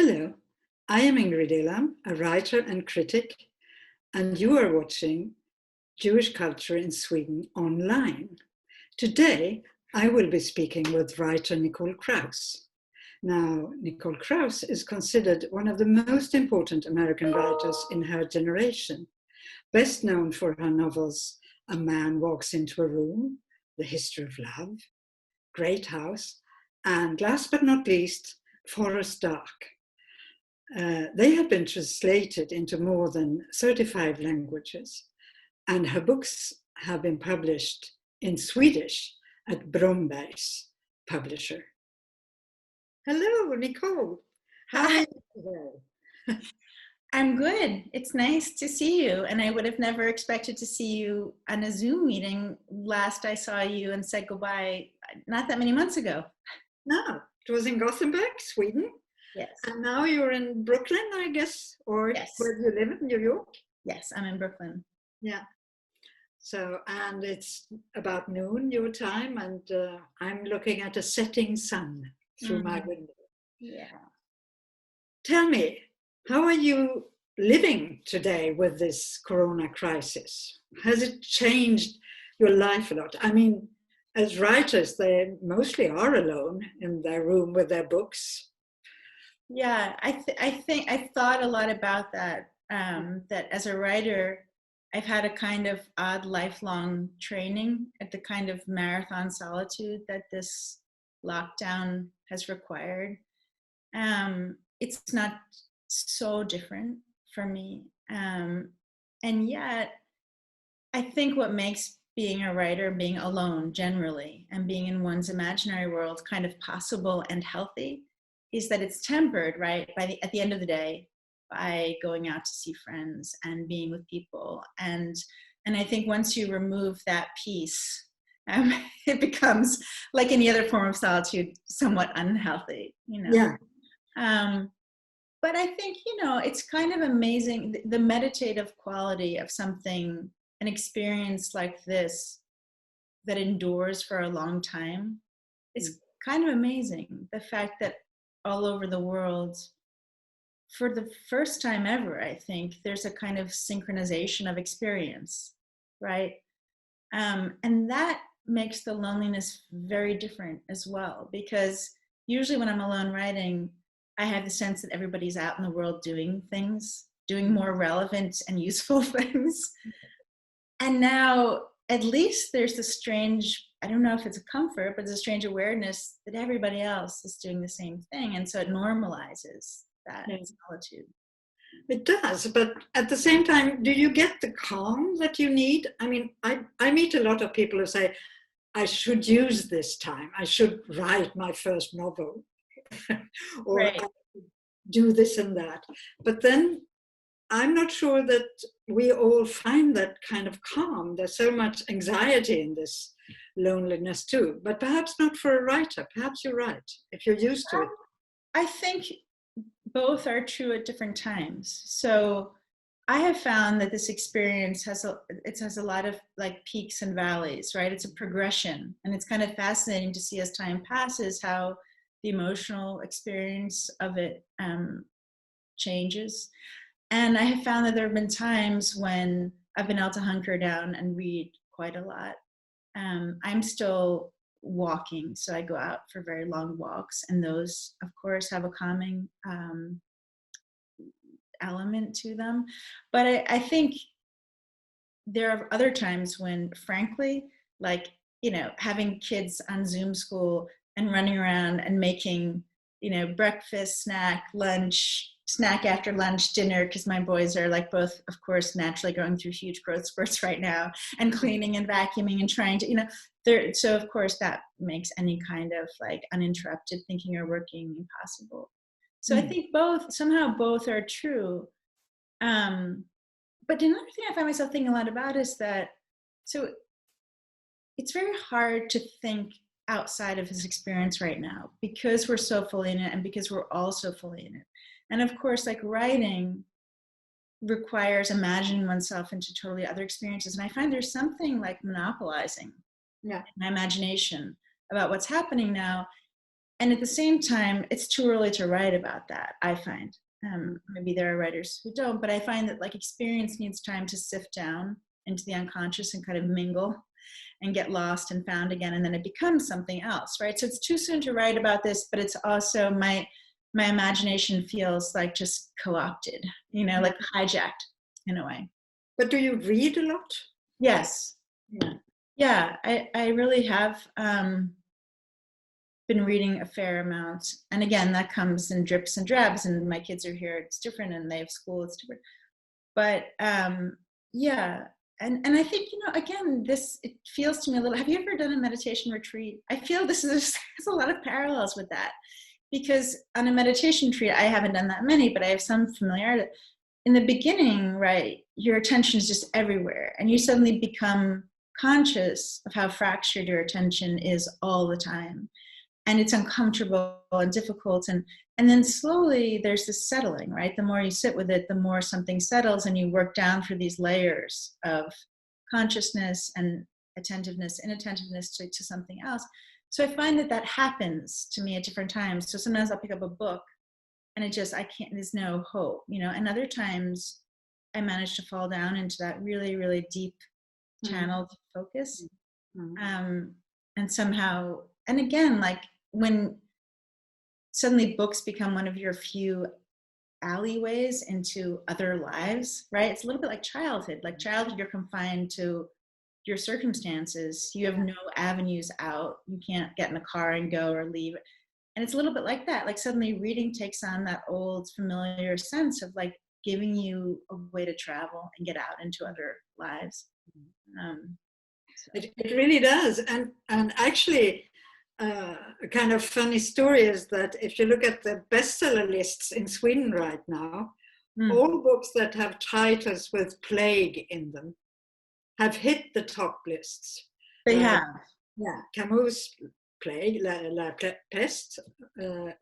Hello, I am Ingrid Elam, a writer and critic, and you are watching Jewish Culture in Sweden online. Today, I will be speaking with writer Nicole Krauss. Now, Nicole Krauss is considered one of the most important American writers in her generation, best known for her novels A Man Walks into a Room, The History of Love, Great House, and last but not least, Forest Dark. They have been translated into more than 35 languages, and her books have been published in Swedish at Brombergs publisher. Hello, Nicole. How are you today? I'm good. It's nice to see you. And I would have never expected to see you on a Zoom meeting. Last I saw you and said goodbye not that many months ago. No, it was in Gothenburg, Sweden. Yes. And now you're in Brooklyn, I guess, or yes. Where do you live, in New York? Yes, I'm in Brooklyn. Yeah. So, and it's about noon your time, and I'm looking at a setting sun through my window. Yeah. Tell me, how are you living today with this corona crisis? Has it changed your life a lot? I mean, as writers, they mostly are alone in their room with their books. Yeah, I think I thought a lot about that. That as a writer, I've had a kind of odd lifelong training at the kind of marathon solitude that this lockdown has required. It's not so different for me. And yet, I think what makes being a writer, being alone generally, and being in one's imaginary world kind of possible and healthy is that it's tempered, right, at the end of the day, by going out to see friends and being with people. And I think once you remove that piece, it becomes, like any other form of solitude, somewhat unhealthy, you know. Yeah. But I think, it's kind of amazing, the meditative quality of something, an experience like this that endures for a long time. It's kind of amazing. The fact that all over the world, for the first time ever, I think, there's a kind of synchronization of experience, right? And that makes the loneliness very different as well, because usually when I'm alone writing, I have the sense that everybody's out in the world doing things, doing more relevant and useful things. And now, at least there's this strange, I don't know if it's a comfort, but there's a strange awareness that everybody else is doing the same thing. And so it normalizes that solitude. It does, but at the same time, do you get the calm that you need? I mean, I meet a lot of people who say, I should use this time. I should write my first novel or Right. do this and that. But then I'm not sure that we all find that kind of calm. There's so much anxiety in this loneliness too, but perhaps not for a writer. Perhaps you're right, if you're used to it. I think both are true at different times. So I have found that this experience has a lot of like peaks and valleys, right? It's a progression, and it's kind of fascinating to see as time passes how the emotional experience of it changes. And I have found that there have been times when I've been able to hunker down and read quite a lot. I'm still walking, so I go out for very long walks, and those, of course, have a calming element to them. But I think there are other times when, frankly, like, having kids on Zoom school and running around and making, breakfast, snack, lunch, snack after lunch, dinner, because my boys are like both, of course, naturally going through huge growth spurts right now, and cleaning and vacuuming and trying to, so of course that makes any kind of like uninterrupted thinking or working impossible. So I think somehow both are true. But another thing I find myself thinking a lot about is that, so it's very hard to think outside of his experience right now, because we're so fully in it and because we're all so fully in it. And of course, like, writing requires imagining oneself into totally other experiences. And I find there's something like monopolizing my imagination about what's happening now. And at the same time, it's too early to write about that, I find. Maybe there are writers who don't, but I find that like experience needs time to sift down into the unconscious and kind of mingle and get lost and found again, and then it becomes something else, right? So it's too soon to write about this, but it's also my imagination feels like just co-opted, you know, like hijacked in a way. But do you read a lot? Yes. Yeah, I really have been reading a fair amount. And again, that comes in drips and drabs, and my kids are here, it's different, and they have school, it's different. But yeah, and I think, you know, again, it feels to me a little, have you ever done a meditation retreat? I feel there's a lot of parallels with that, because on a meditation retreat, I haven't done that many, but I have some familiarity. In the beginning, right, your attention is just everywhere, and you suddenly become conscious of how fractured your attention is all the time. And it's uncomfortable and difficult. And then slowly there's this settling, right? The more you sit with it, the more something settles, and you work down through these layers of consciousness and attentiveness, inattentiveness to something else. So I find that happens to me at different times. So sometimes I'll pick up a book and I can't, there's no hope, you know, and other times I manage to fall down into that really, really deep channeled focus. And somehow, and again, like when suddenly books become one of your few alleyways into other lives, right? It's a little bit like childhood. Like childhood, you're confined to your circumstances. You have no avenues out. You can't get in a car and go or leave. And it's a little bit like that. Like suddenly reading takes on that old familiar sense of like giving you a way to travel and get out into other lives. It really does. And actually, a kind of funny story is that if you look at the bestseller lists in Sweden right now, all books that have titles with plague in them have hit the top lists. They have. Yeah, Camus' Plague, La Peste,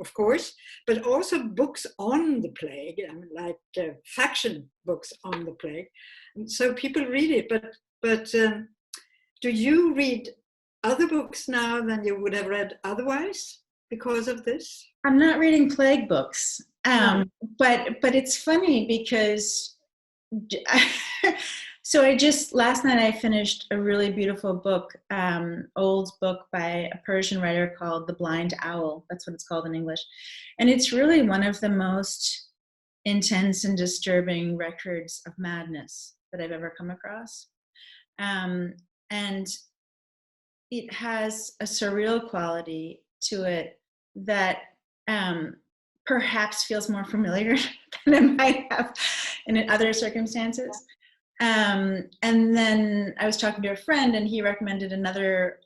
of course, but also books on the plague, like faction books on the plague. And so people read it, but do you read other books now than you would have read otherwise because of this? I'm not reading plague books, but it's funny because so last night I finished a really beautiful book, old book by a Persian writer called The Blind Owl. That's what it's called in English. And it's really one of the most intense and disturbing records of madness that I've ever come across. And it has a surreal quality to it that perhaps feels more familiar than it might have in other circumstances. And then I was talking to a friend, and he recommended another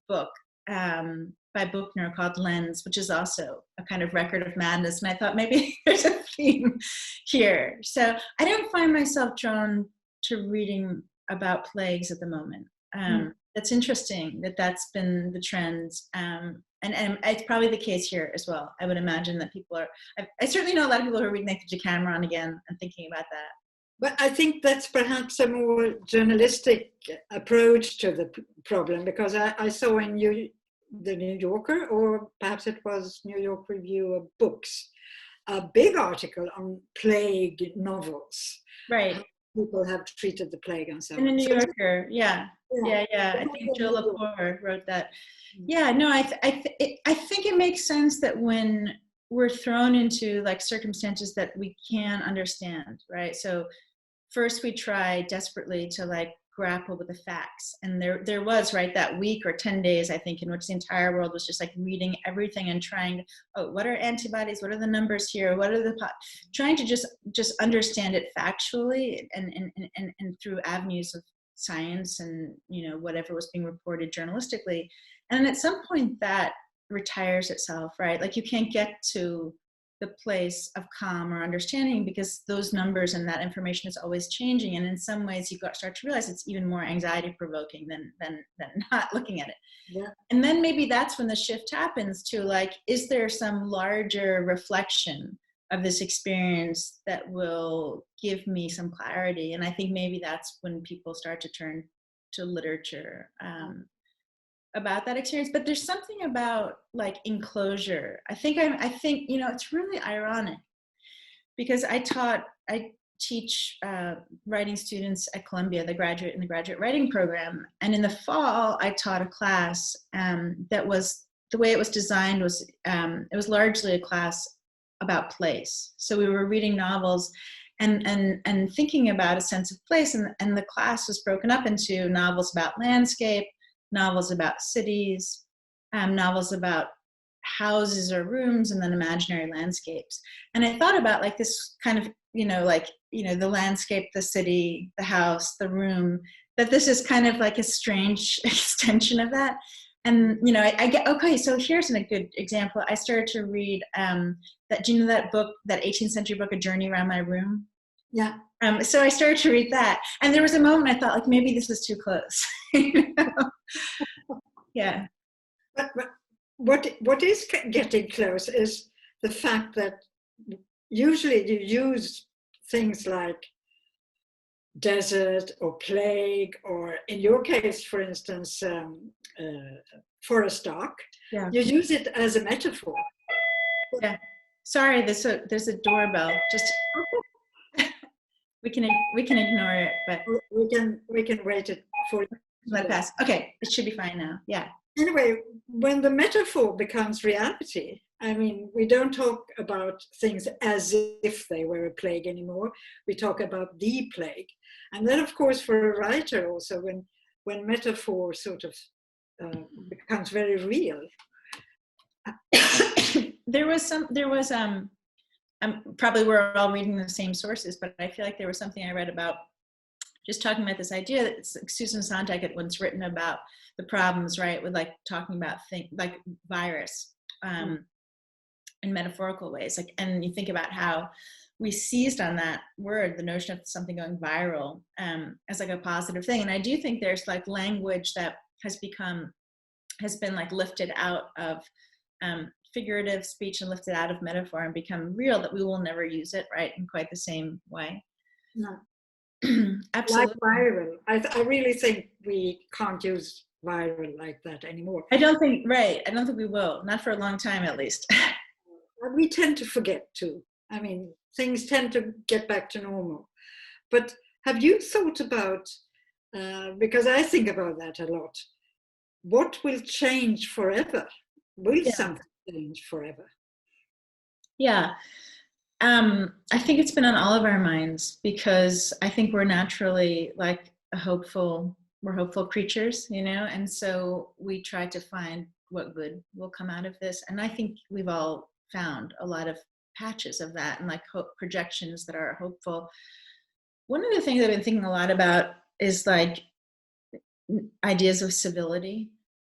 book by Buchner called Lens, which is also a kind of record of madness. And I thought maybe there's a theme here. So I don't find myself drawn to reading about plagues at the moment. That's interesting that's been the trend. And it's probably the case here as well. I would imagine that people are, I certainly know a lot of people who are reading like the Decameron again and thinking about that. But I think that's perhaps a more journalistic approach to the problem, because I saw in the New Yorker, or perhaps it was New York Review of Books, a big article on plague novels. Right. People have treated the plague and so on. In the New Yorker, yeah. I think Jill Lepore wrote that. Yeah, no, I think it makes sense that when we're thrown into like circumstances that we can understand, right? So first we try desperately to like grapple with the facts, and there was, right, that week or 10 days, I think, in which the entire world was just like reading everything and trying to, what are antibodies, what are the numbers here, what are trying to just understand it factually and through avenues of science and, you know, whatever was being reported journalistically. And at some point that retires itself, right? Like you can't get to the place of calm or understanding because those numbers and that information is always changing. And in some ways you start to realize it's even more anxiety provoking than not looking at it. Yeah. And then maybe that's when the shift happens to like, is there some larger reflection of this experience that will give me some clarity? And I think maybe that's when people start to turn to literature about that experience, but there's something about like enclosure. I think, you know, it's really ironic because I teach writing students at Columbia, in the graduate writing program. And in the fall, I taught a class that was, the way it was designed was, it was largely a class about place. So we were reading novels and thinking about a sense of place. And the class was broken up into novels about landscape, novels about cities, novels about houses or rooms, and then imaginary landscapes. And I thought about like this kind of, you know, like, you know, the landscape, the city, the house, the room, that this is kind of like a strange extension of that. And, you know, I get, okay, so here's a good example. I started to read that, do you know that book, that 18th century book, A Journey Around My Room? Yeah. So I started to read that. And there was a moment I thought like, maybe this was too close. You know? Yeah. But what is getting close is the fact that usually you use things like desert or plague, or in your case, for instance, forest dark. Yeah. You use it as a metaphor. Yeah. Sorry, there's a doorbell. Just we can ignore it, but we can wait it for let it pass. Okay, it should be fine now. Yeah. Anyway, when the metaphor becomes reality, I mean, we don't talk about things as if they were a plague anymore. We talk about the plague. And then, of course, for a writer also, when metaphor sort of becomes very real. There was probably we're all reading the same sources, but I feel like there was something I read about just talking about this idea that Susan Sontag had once written about the problems, right, with like talking about things like virus in metaphorical ways. Like, and you think about how we seized on that word, the notion of something going viral, as like a positive thing. And I do think there's like language that has been like lifted out of figurative speech and lifted out of metaphor and become real, that we will never use it, right, in quite the same way. No. Absolutely. Like viral. I really think we can't use viral like that anymore. I don't think we will, not for a long time at least. We tend to forget too. I mean, things tend to get back to normal. But have you thought about, because I think about that a lot, what will change forever? Will something change forever? Yeah. I think it's been on all of our minds, because I think we're naturally like we're hopeful creatures, you know, and so we try to find what good will come out of this. And I think we've all found a lot of patches of that and like hope projections that are hopeful. One of the things I've been thinking a lot about is like ideas of civility,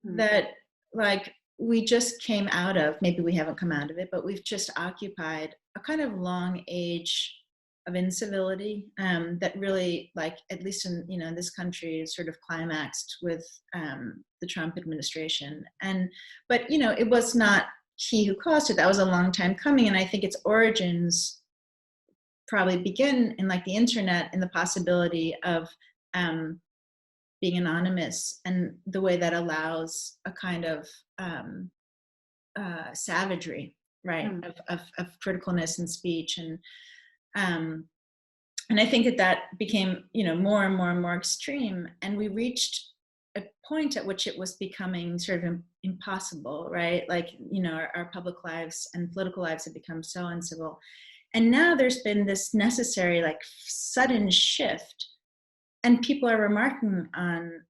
that like we just came out of, maybe we haven't come out of it, but we've just occupied a kind of long age of incivility that really, like, at least in, you know, in this country is sort of climaxed with the Trump administration. But, you know, it was not he who caused it. That was a long time coming. And I think its origins probably begin in like the internet and the possibility of being anonymous, and the way that allows a kind of savagery, right, of criticalness in speech, and I think that became, you know, more and more and more extreme, and we reached a point at which it was becoming sort of impossible, right? Like, you know, our public lives and political lives have become so uncivil, and now there's been this necessary, like, sudden shift. And people are remarking on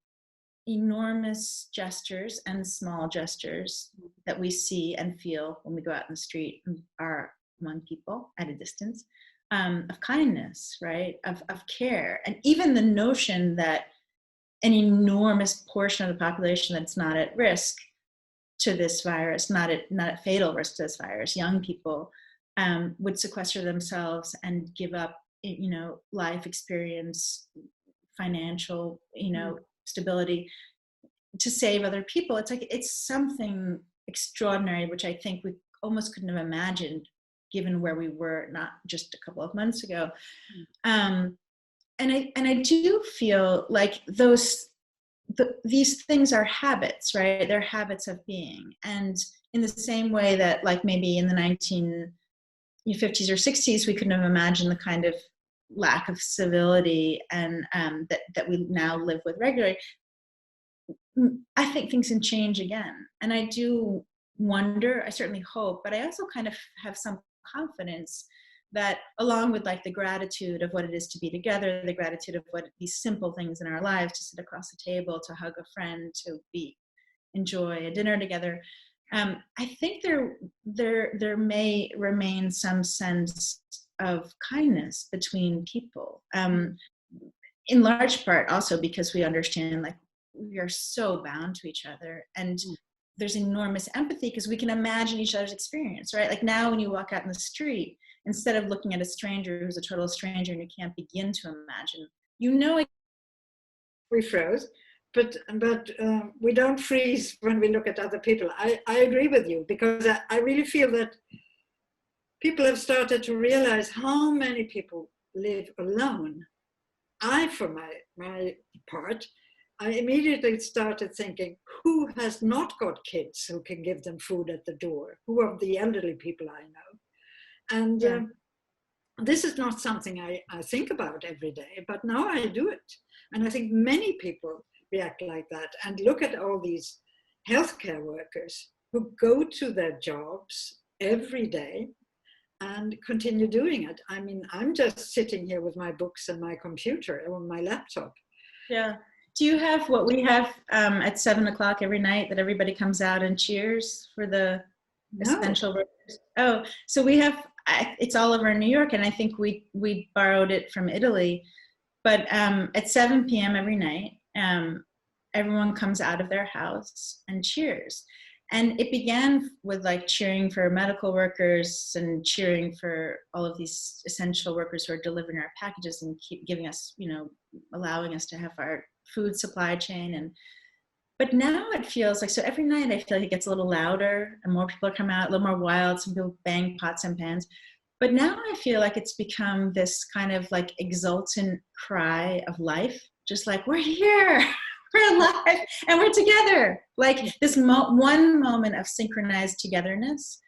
enormous gestures and small gestures that we see and feel when we go out in the street and are among people at a distance, of kindness, right? Of care. And even the notion that an enormous portion of the population that's not at risk to this virus, not at fatal risk to this virus, young people, would sequester themselves and give up, you know, life experience, financial, you know, stability to save other people. It's like, it's something extraordinary, which I think we almost couldn't have imagined given where we were not just a couple of months ago. And I do feel like those these things are habits, right? They're habits of being. And in the same way that, like, maybe in the 1950s or 60s, we couldn't have imagined the kind of lack of civility and that we now live with regularly. I think things can change again. And I do wonder, I certainly hope, but I also kind of have some confidence that, along with like the gratitude of what it is to be together, the gratitude of what these simple things in our lives, to sit across the table, to hug a friend, to enjoy a dinner together, I think there may remain some sense of kindness between people, in large part also because we understand, like, we are so bound to each other, and there's enormous empathy because we can imagine each other's experience, right? Like, now when you walk out in the street, instead of looking at a stranger who's a total stranger and you can't begin to imagine, we froze, but we don't freeze when we look at other people. I agree with you, because I really feel that people have started to realize how many people live alone. For my part, I immediately started thinking, who has not got kids who can give them food at the door? Who of the elderly people I know? And this is not something I think about every day, but now I do it. And I think many people react like that. And look at all these healthcare workers who go to their jobs every day and continue doing it. I mean, I'm just sitting here with my books and my computer or my laptop. Yeah. Do you have what we have at 7:00 every night, that everybody comes out and cheers for the essential workers? Oh, so we have, it's all over New York, and I think we borrowed it from Italy. But at 7 p.m. every night, everyone comes out of their house and cheers. And it began with like cheering for medical workers and cheering for all of these essential workers who are delivering our packages and keep giving us, allowing us to have our food supply chain. But now it feels like, so every night I feel like it gets a little louder and more people come out, a little more wild, some people bang pots and pans. But now I feel like it's become this kind of like exultant cry of life, just like, we're here, we're alive, and we're together. Like this one moment of synchronized togetherness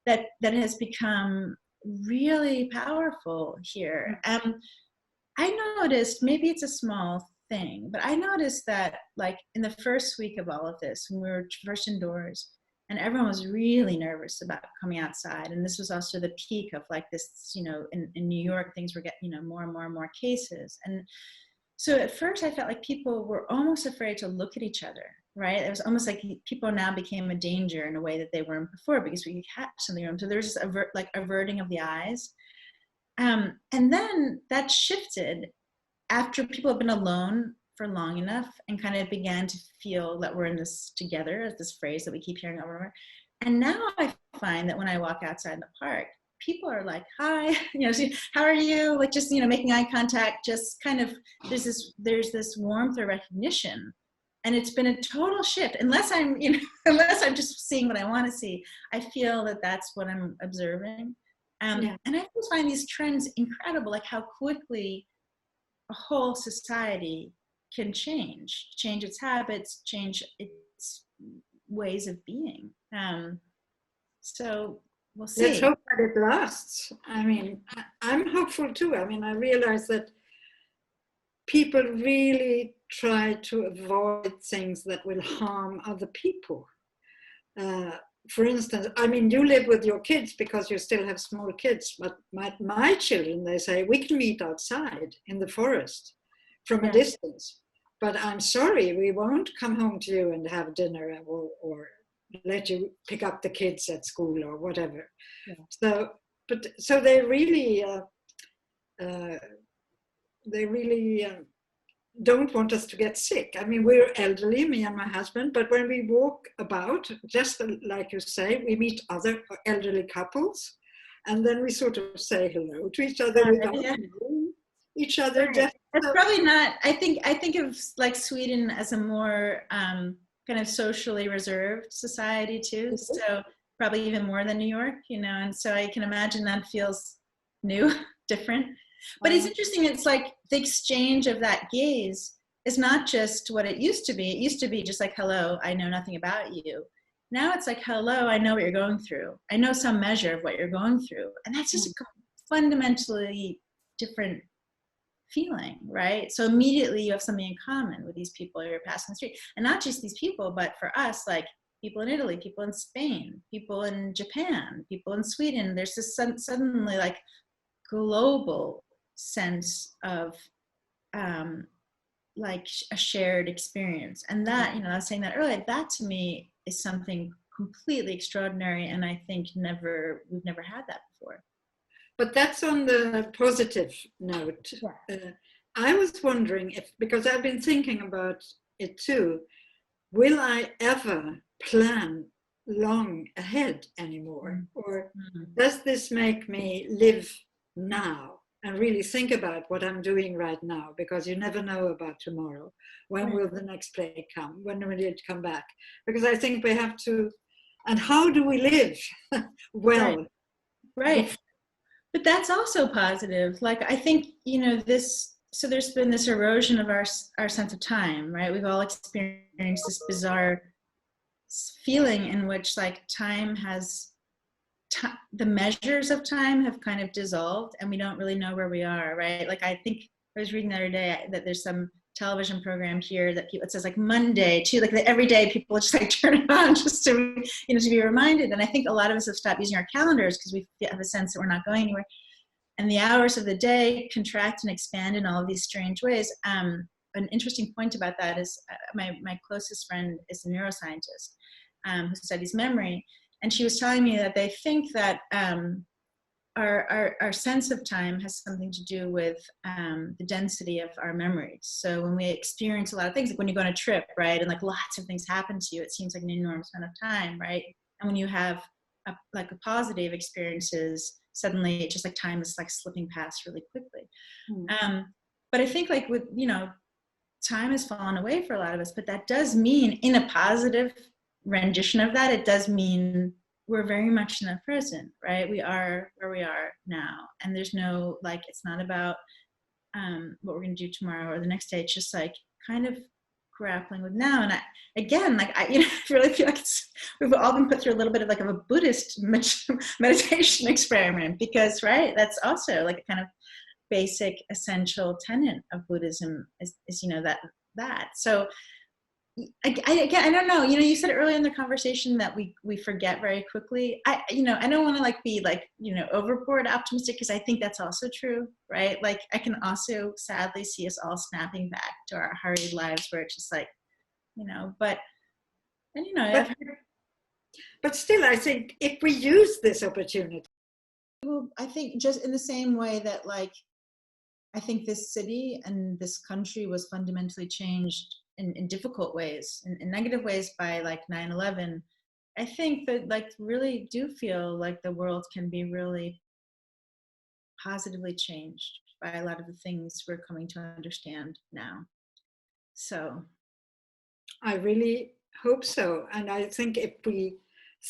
that has become really powerful here. I noticed, maybe it's a small thing, but I noticed that, like, in the first week of all of this, when we were first indoors and everyone was really nervous about coming outside, and this was also the peak of like this, in New York, things were getting, more and more and more cases. And so at first I felt like people were almost afraid to look at each other, right? It was almost like people now became a danger in a way that they weren't before, because we had something around. So there's this averting of the eyes. And then that shifted after people have been alone for long enough and kind of began to feel that we're in this together, as this phrase that we keep hearing over and over. And now I find that when I walk outside in the park, people are like, hi, how are you? Like, just, making eye contact, just kind of, there's this warmth or recognition. And it's been a total shift. Unless I'm just seeing what I want to see, I feel that that's what I'm observing. And I just find these trends incredible, like how quickly a whole society can change its habits, change its ways of being. So we'll see. Let's hope that it lasts. I mean, I'm hopeful too. I mean, I realize that people really try to avoid things that will harm other people. For instance, I mean, you live with your kids because you still have small kids, but my children, they say, we can meet outside in the forest from a distance, but I'm sorry, we won't come home to you and have dinner or let you pick up the kids at school or whatever. So they really don't want us to get sick. I mean, we're elderly, me and my husband, but when we walk about, just like you say, we meet other elderly couples, and then we sort of say hello to each other without knowing each other. Right. That's probably not, I think of like Sweden as a more kind of socially reserved society too, so probably even more than New York, and so I can imagine that feels new, different. But it's interesting, it's like the exchange of that gaze is not just what it used to be. It used to be just like, hello, I know nothing about you. Now it's like, hello, I know what you're going through. I know some measure of what you're going through. And that's just a fundamentally different feeling, right? So immediately you have something in common with these people you're passing the street. And not just these people, but for us, like people in Italy, people in Spain, people in Japan, people in Sweden. There's this suddenly like global sense of like a shared experience. And that, I was saying that earlier, that to me is something completely extraordinary. And I think we've never had that before. But that's on the positive note. Yeah. I was wondering if, because I've been thinking about it too, will I ever plan long ahead anymore? Or does this make me live now and really think about what I'm doing right now? Because you never know about tomorrow. When will the next play come? When will it come back? Because I think we have to, and how do we live well? Right. But that's also positive. Like, I think, so there's been this erosion of our sense of time, right? We've all experienced this bizarre feeling in which like time has, the measures of time have kind of dissolved and we don't really know where we are, right? Like, I think I was reading the other day that there's some television program here that people, it says like Monday too, like every day people just like turn it on just to, to be reminded. And I think a lot of us have stopped using our calendars because we have a sense that we're not going anywhere. And the hours of the day contract and expand in all of these strange ways. An interesting point about that is my closest friend is a neuroscientist who studies memory. And she was telling me that they think that our sense of time has something to do with the density of our memories. So when we experience a lot of things, like when you go on a trip, right, and like lots of things happen to you, it seems like an enormous amount of time, right? And when you have a positive experiences, suddenly it's just like time is like slipping past really quickly. But I think like with, time has fallen away for a lot of us, but that does mean, in a positive rendition of that, it does mean we're very much in the present, right? We are where we are now. And there's no, like, it's not about what we're going to do tomorrow or the next day. It's just like kind of grappling with now. And I really feel like we've all been put through a little bit of like of a Buddhist meditation experiment, because, right, that's also like a kind of basic essential tenet of Buddhism is that. So I don't know, you said earlier in the conversation that we forget very quickly. I don't want to like be like, overboard optimistic, because I think that's also true, right? Like I can also sadly see us all snapping back to our hurried lives where it's just like, but still, I think if we use this opportunity. Well, I think just in the same way that like, I think this city and this country was fundamentally changed in difficult ways, in negative ways by like 9/11. I think that like really do feel like the world can be really positively changed by a lot of the things we're coming to understand now. So I really hope so. And I think if we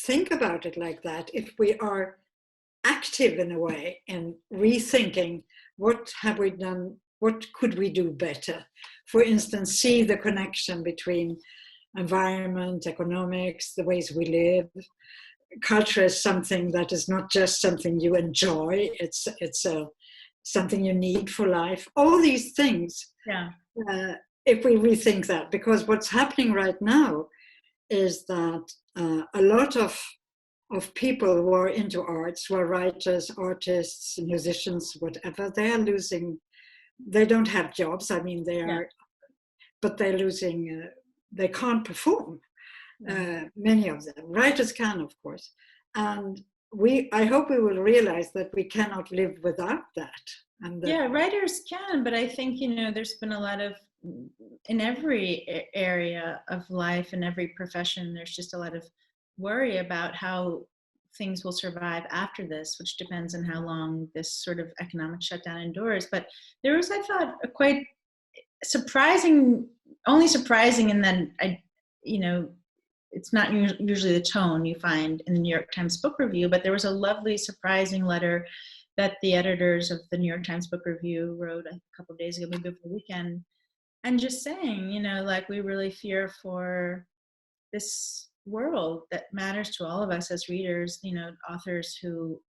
think about it like that, if we are active in a way in rethinking what have we done, what could we do better? For instance, see the connection between environment, economics, the ways we live. Culture is something that is not just something you enjoy, it's something you need for life. All these things, if we rethink that, because what's happening right now is that a lot of people who are into arts, who are writers, artists, musicians, whatever, they don't have jobs. I mean, but they're losing, they can't perform. Many of them. Writers can, of course. And I hope we will realize that we cannot live without that. And writers can, but I think, there's been a lot of, in every area of life, in every profession, there's just a lot of worry about how things will survive after this, which depends on how long this sort of economic shutdown endures. But there was, I thought, a quite surprising, and then it's not usually the tone you find in the New York Times Book Review, but there was a lovely, surprising letter that the editors of the New York Times Book Review wrote a couple of days ago, maybe over the weekend, and just saying, you know, like, we really fear for this world that matters to all of us as readers, you know, authors who,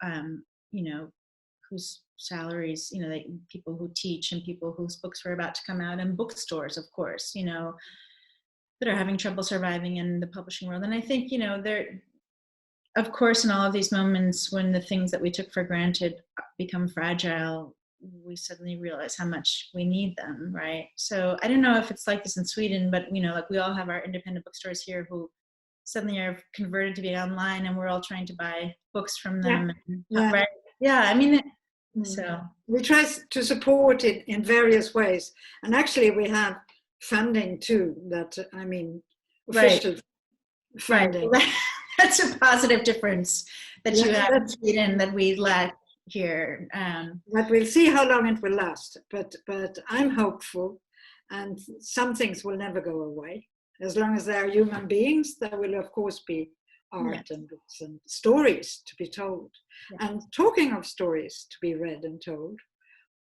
you know, whose salaries, you know, like people who teach and people whose books are about to come out, and bookstores, of course, you know, that are having trouble surviving in the publishing world. And I think, you know, there, of course, in all of these moments when the things that we took for granted become fragile, we suddenly realize how much we need them, right? So I don't know if it's like this in Sweden, but, you know, like, we all have our independent bookstores here who suddenly are converted to be online, and we're all trying to buy books from them. Yeah. Right? Yeah, I mean, so. We try to support it in various ways. And actually we have funding too, that, I mean, official funding. Right. That's a positive difference that you have in Sweden that we lack here. But we'll see how long it will last. But I'm hopeful, and some things will never go away. As long as there are human beings, there will of course be art and books and stories to be told. And talking of stories to be read and told,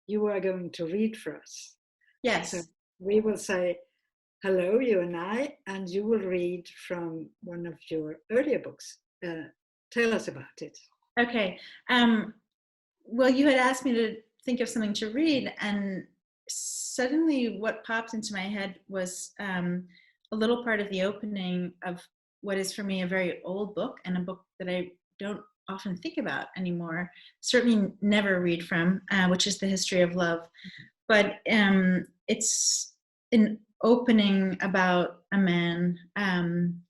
you are going to read for us. Yes. So we will say hello, you and I, and you will read from one of your earlier books. Tell us about it. Okay. Well, you had asked me to think of something to read, and suddenly what popped into my head was a little part of the opening of what is for me a very old book, and a book that I don't often think about anymore, certainly never read from, which is The History of Love. But it's an opening about a man,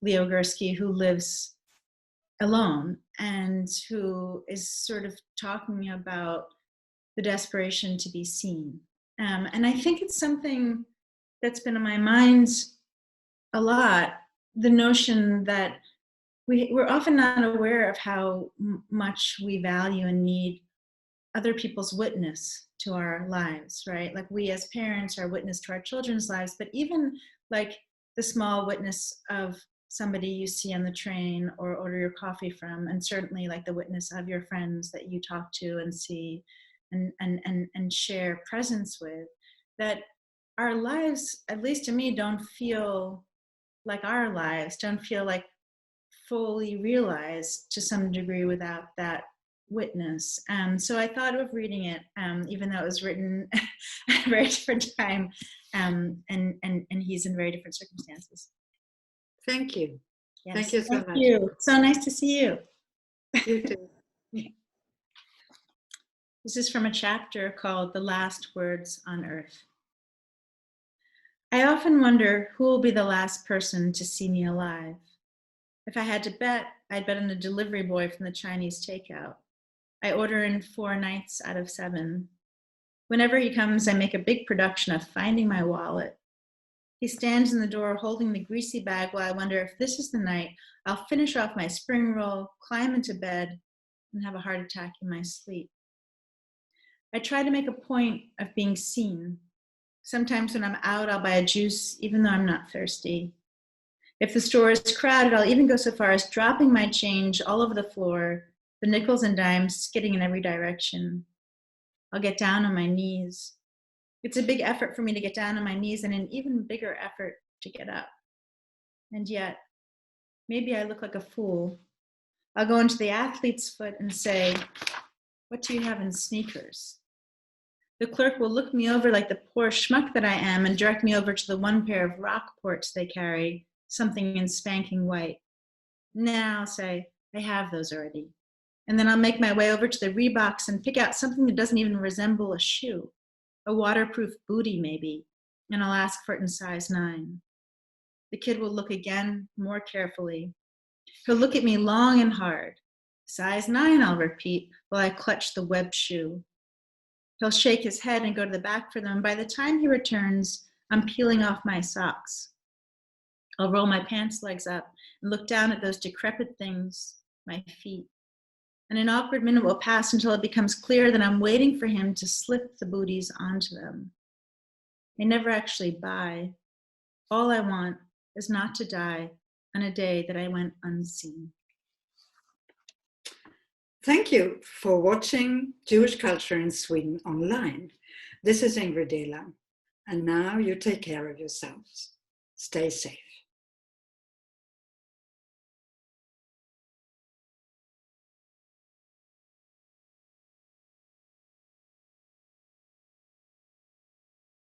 Leo Gursky, who lives alone and who is sort of talking about the desperation to be seen. And I think it's something that's been in my mind a lot, the notion that we're often not aware of how much we value and need other people's witness to our lives, right? Like, we as parents are witness to our children's lives, but even like the small witness of somebody you see on the train or order your coffee from, and certainly like the witness of your friends that you talk to and see and share presence with, that our lives, at least to me, don't feel like our lives, don't feel like fully realized to some degree without that witness. So I thought of reading it, even though it was written at a very different time, and he's in very different circumstances. Thank you. Yes. Thank you so much. Thank you. So nice to see you. You too. This is from a chapter called The Last Words on Earth. I often wonder who will be the last person to see me alive. If I had to bet, I'd bet on the delivery boy from the Chinese takeout. I order in 4 nights out of 7. Whenever he comes, I make a big production of finding my wallet. He stands in the door holding the greasy bag while I wonder if this is the night I'll finish off my spring roll, climb into bed, and have a heart attack in my sleep. I try to make a point of being seen. Sometimes when I'm out, I'll buy a juice, even though I'm not thirsty. If the store is crowded, I'll even go so far as dropping my change all over the floor, the nickels and dimes skidding in every direction. I'll get down on my knees. It's a big effort for me to get down on my knees, and an even bigger effort to get up. And yet, maybe I look like a fool. I'll go into the athlete's foot and say, "What do you have in sneakers?" The clerk will look me over like the poor schmuck that I am and direct me over to the one pair of Rockports they carry, something in spanking white. Now I'll say, "I have those already." And then I'll make my way over to the Reeboks and pick out something that doesn't even resemble a shoe. A waterproof bootie, maybe, and I'll ask for it in size 9. The kid will look again, more carefully. He'll look at me long and hard. "Size 9, I'll repeat, while I clutch the web shoe. He'll shake his head and go to the back for them. By the time he returns, I'm peeling off my socks. I'll roll my pants legs up and look down at those decrepit things, my feet. And an awkward minute will pass until it becomes clear that I'm waiting for him to slip the booties onto them. I never actually buy. All I want is not to die on a day that I went unseen. Thank you for watching Jewish Culture in Sweden online. This is Ingrid Elam. And now you take care of yourselves. Stay safe.